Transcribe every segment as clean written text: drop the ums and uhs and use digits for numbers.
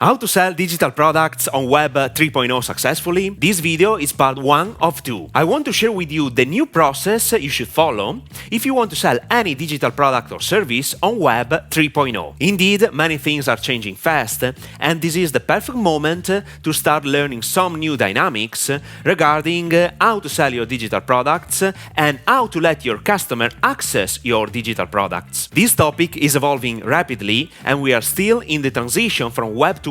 How to sell digital products on Web 3.0 successfully? This video is part 1 of 2. I want to share with you the new process you should follow if you want to sell any digital product or service on Web 3.0. Indeed, many things are changing fast, and this is the perfect moment to start learning some new dynamics regarding how to sell your digital products and how to let your customer access your digital products. This topic is evolving rapidly, and we are still in the transition from Web 2.0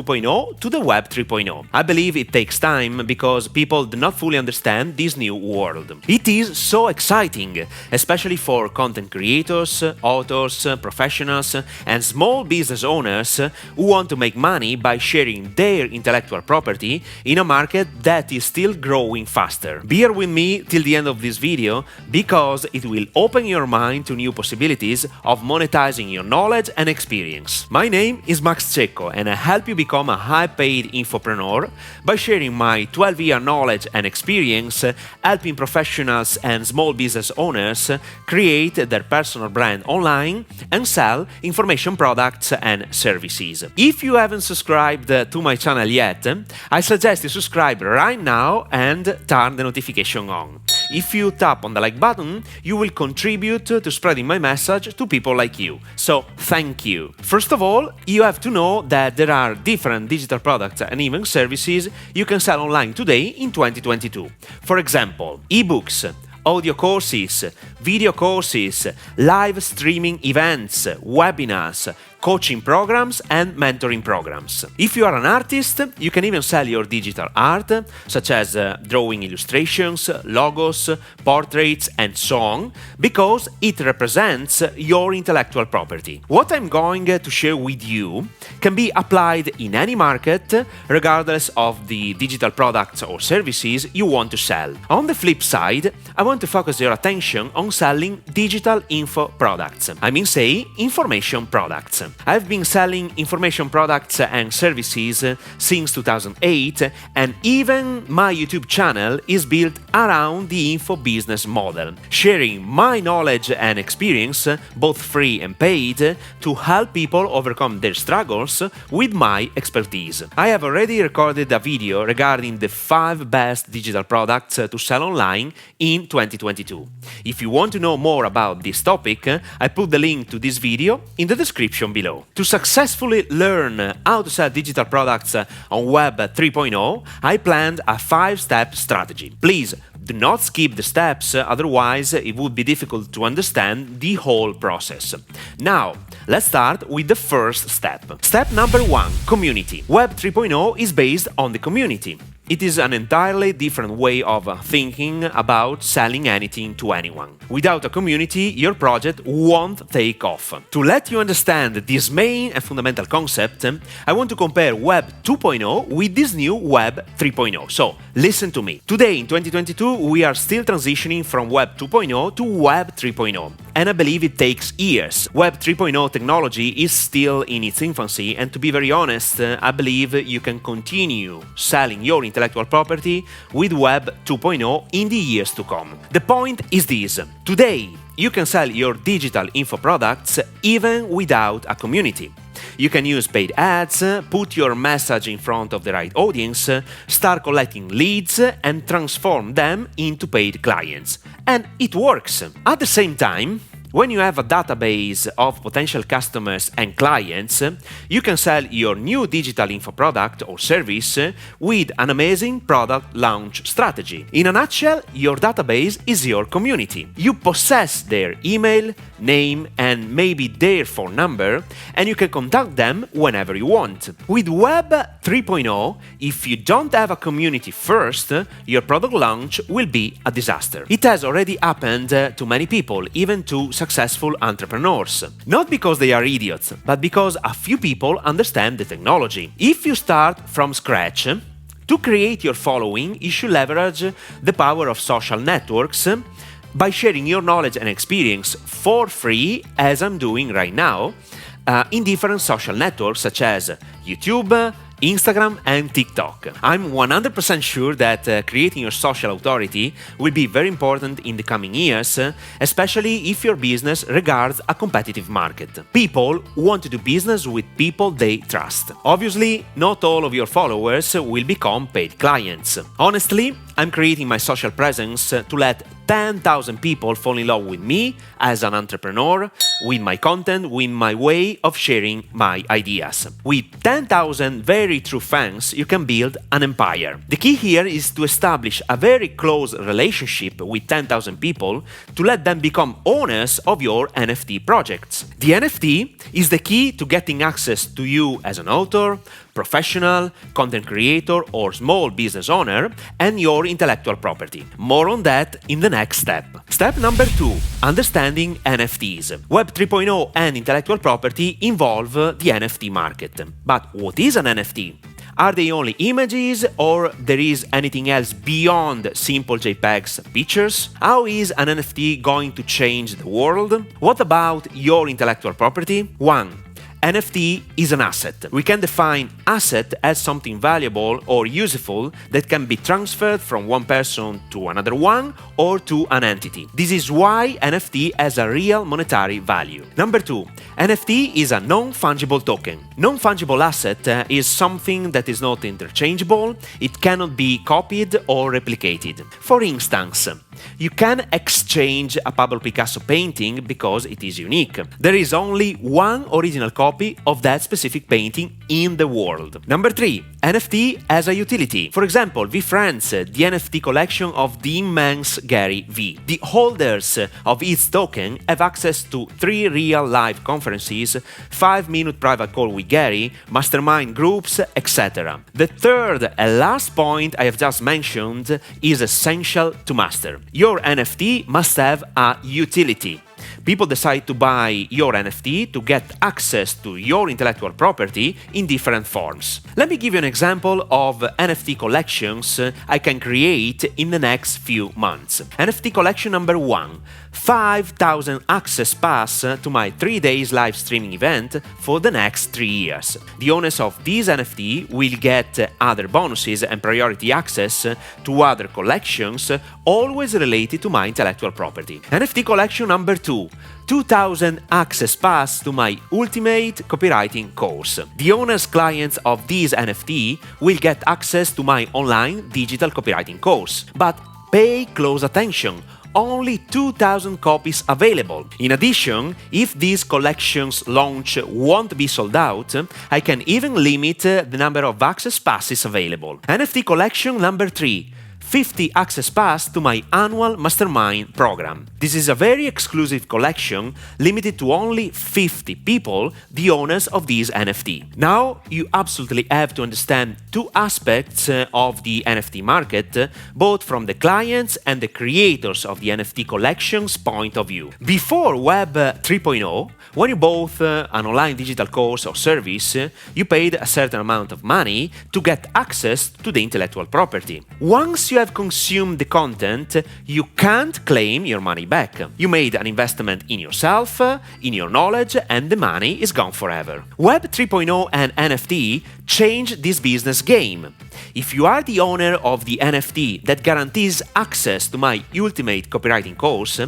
to the Web 3.0. I believe it takes time because people do not fully understand this new world. It is so exciting, especially for content creators, authors, professionals, and small business owners who want to make money by sharing their intellectual property in a market that is still growing faster. Bear with me till the end of this video because it will open your mind to new possibilities of monetizing your knowledge and experience. My name is Max Cecco, and I help you become a high-paid infopreneur by sharing my 12-year knowledge and experience helping professionals and small business owners create their personal brand online and sell information products and services. If you haven't subscribed to my channel yet, I suggest you subscribe right now and turn the notification on. If you tap on the like button, you will contribute to spreading my message to people like you. So, thank you. First of all, you have to know that there are different digital products and even services you can sell online today in 2022. For example, ebooks, audio courses, video courses, live streaming events, webinars, coaching programs and mentoring programs. If you are an artist, you can even sell your digital art, such as drawing illustrations, logos, portraits and so on, because it represents your intellectual property. What I'm going to share with you can be applied in any market, regardless of the digital products or services you want to sell. On the flip side, I want to focus your attention on selling digital info products. I mean, say, information products. I've been selling information products and services since 2008, and even my YouTube channel is built around the info business model, sharing my knowledge and experience, both free and paid, to help people overcome their struggles with my expertise. I have already recorded a video regarding the 5 best digital products to sell online in 2022. If you want to know more about this topic, I put the link to this video in the description below. To successfully learn how to sell digital products on Web 3.0, I planned a 5-step strategy. Please do not skip the steps, otherwise it would be difficult to understand the whole process. Now, let's start with the first step. Step number 1, community. Web 3.0 is based on the community. It is an entirely different way of thinking about selling anything to anyone. Without a community, your project won't take off. To let you understand this main and fundamental concept, I want to compare Web 2.0 with this new Web 3.0. So, listen to me. Today, in 2022, we are still transitioning from Web 2.0 to Web 3.0. And I believe it takes years. Web 3.0 technology is still in its infancy, and to be very honest, I believe you can continue selling your intellectual property with Web 2.0 in the years to come. The point is this: today, you can sell your digital info products even without a community. You can use paid ads, put your message in front of the right audience, start collecting leads and transform them into paid clients. And it works. At the same time, when you have a database of potential customers and clients, you can sell your new digital info product or service with an amazing product launch strategy. In a nutshell, your database is your community. You possess their email, name, and maybe their phone number, and you can contact them whenever you want. With Web 3.0, if you don't have a community first, your product launch will be a disaster. It has already happened to many people, even to successful entrepreneurs. Not because they are idiots, but because a few people understand the technology. If you start from scratch, to create your following, you should leverage the power of social networks by sharing your knowledge and experience for free, as I'm doing right now, in different social networks such as YouTube, Instagram, and TikTok. I'm 100% sure that creating your social authority will be very important in the coming years, especially if your business regards a competitive market. People want to do business with people they trust. Obviously, not all of your followers will become paid clients. Honestly, I'm creating my social presence to let 10,000 people fall in love with me as an entrepreneur, with my content, with my way of sharing my ideas. With 10,000 very true fans, you can build an empire. The key here is to establish a very close relationship with 10,000 people to let them become owners of your NFT projects. The NFT is the key to getting access to you as an author, professional, content creator, or small business owner, and your intellectual property. More on that in the next step. Step number 2. Understanding NFTs. Web 3.0 and intellectual property involve the NFT market. But what is an NFT? Are they only images, or there is anything else beyond simple JPEGs pictures? How is an NFT going to change the world? What about your intellectual property? 1. NFT is an asset. We can define asset as something valuable or useful that can be transferred from one person to another one or to an entity. This is why NFT has a real monetary value. Number 2, NFT is a non-fungible token. Non-fungible asset is something that is not interchangeable, it cannot be copied or replicated. For instance, you can exchange a Pablo Picasso painting because it is unique. There is only one original copy of that specific painting in the world. Number 3, NFT as a utility. For example, VeeFriends, the NFT collection of the immense Gary Vee. The holders of its token have access to 3 real live conferences, 5-minute private call with Gary, mastermind groups, etc. The third and last point I have just mentioned is essential to master. Your NFT must have a utility. People decide to buy your NFT to get access to your intellectual property in different forms. Let me give you an example of NFT collections I can create in the next few months. NFT collection number 1, 5,000 access pass to my 3 days live streaming event for the next 3 years. The owners of this NFT will get other bonuses and priority access to other collections, always related to my intellectual property. NFT collection number 2, 2,000 access pass to my ultimate copywriting course. The owners clients of this NFT will get access to my online digital copywriting course. But pay close attention. Only 2,000 copies available. In addition, if these collections launch won't be sold out, I can even limit the number of access passes available. NFT collection number 3, 50 access pass to my annual mastermind program. This is a very exclusive collection limited to only 50 people, the owners of this NFT. Now you absolutely have to understand 2 aspects of the NFT market, both from the clients and the creators of the NFT collection's point of view. Before Web 3.0, when you bought an online digital course or service, you paid a certain amount of money to get access to the intellectual property. Once you have consumed the content, you can't claim your money back. You made an investment in yourself, in your knowledge, and the money is gone forever. Web 3.0 and NFT change this business game. If you are the owner of the NFT that guarantees access to my ultimate copywriting course,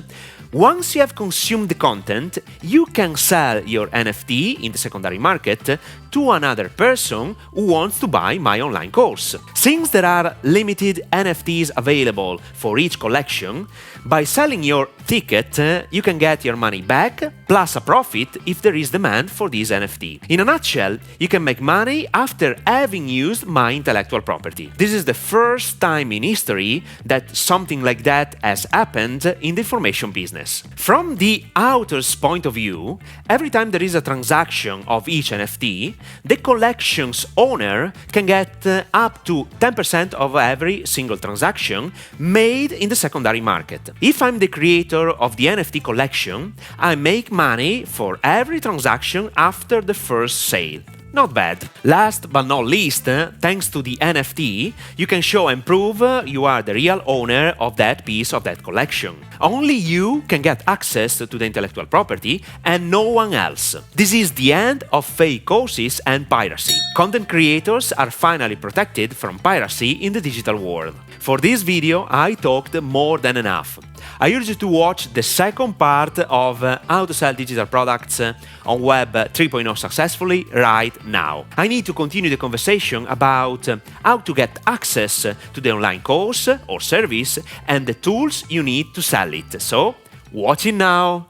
once you have consumed the content, you can sell your NFT in the secondary market to another person who wants to buy my online course. Since there are limited NFTs available for each collection, by selling your ticket, you can get your money back plus a profit if there is demand for this NFT. In a nutshell, you can make money after having used my intellectual property. This is the first time in history that something like that has happened in the information business. From the author's point of view, every time there is a transaction of each NFT, the collection's owner can get up to 10% of every single transaction made in the secondary market. If I'm the creator of the NFT collection, I make money for every transaction after the first sale. Not bad. Last but not least, thanks to the NFT, you can show and prove you are the real owner of that piece of that collection. Only you can get access to the intellectual property and no one else. This is the end of fake courses and piracy. Content creators are finally protected from piracy in the digital world. For this video, I talked more than enough. I urge you to watch the second part of how to sell digital products on Web 3.0 successfully right now. I need to continue the conversation about how to get access to the online course or service and the tools you need to sell it. So, watch it now!